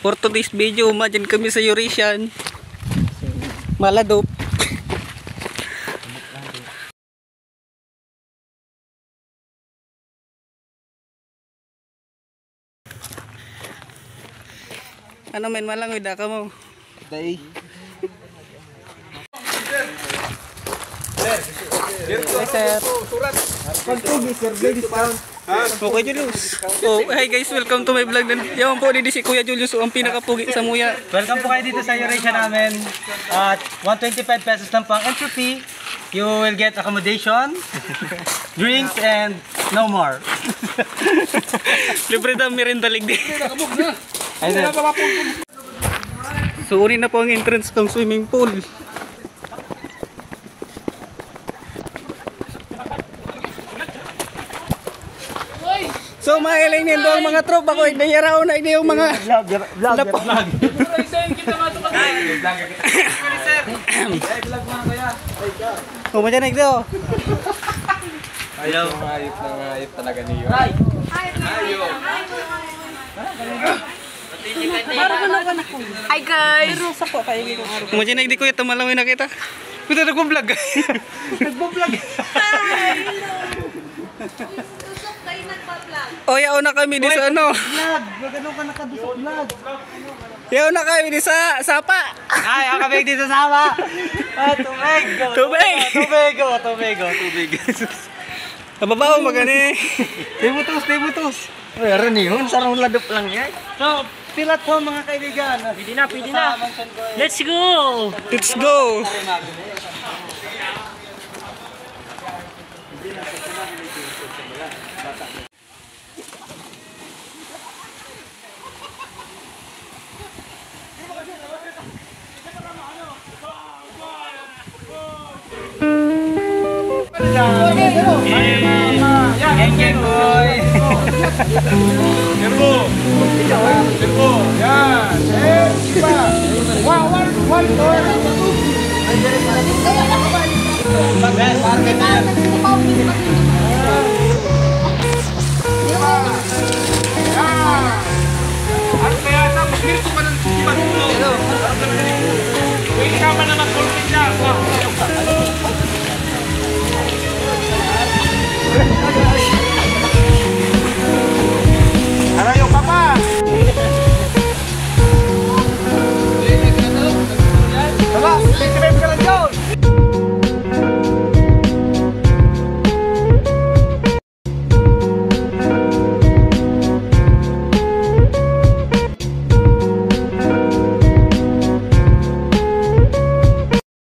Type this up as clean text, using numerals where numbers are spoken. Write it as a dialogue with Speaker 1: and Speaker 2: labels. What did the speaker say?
Speaker 1: For today's video, dyan kami sa Eurasian Maladop. Ano men malang wida ka mo?
Speaker 2: Day.
Speaker 1: Sir. Okay, Julius. Oh, hi guys, welcome to my vlog. Yaman po, si Kuya Julius, ang pinakapugi sa Muya.
Speaker 2: Welcome po kayo dito sa Eurasia namin. At 125 pesos lang po ang entry fee. You will get accommodation, drinks, and no more.
Speaker 1: Libre na merinda ligdi. So, unin na po ang entrance ng swimming pool. So mga ilang nindo ang mga tropa ko, idayaraw na yung mga vlog. Oh, madyan na ito.
Speaker 2: Ayaw. Ayop talaga niyo. Ayaw.
Speaker 3: Hi guys!
Speaker 1: Madyan na ko ito malawin na kita. Kita nag-vlog.
Speaker 2: Nagbo-vlog.
Speaker 1: O, yaw na kami di sa ano.
Speaker 2: Vlog. Gano'n ka nakadusok vlog.
Speaker 1: Yaw na kami di sa Sapa.
Speaker 2: Ay, ako kami dito sa Sapa. Tubig. Tubig.
Speaker 1: Nababaw magani.
Speaker 2: Tibutos. Uy, aran yun. Sarang ladop lang yan. So, pilat po mga kaibigan. Pwede na.
Speaker 3: Let's go!
Speaker 1: Let's go.
Speaker 2: Geng boy. Tempo. Yan. One more.
Speaker 4: Ano kaya sa magpirito ka ng sikipan mo? Pwede ka pa na mag-golfing na.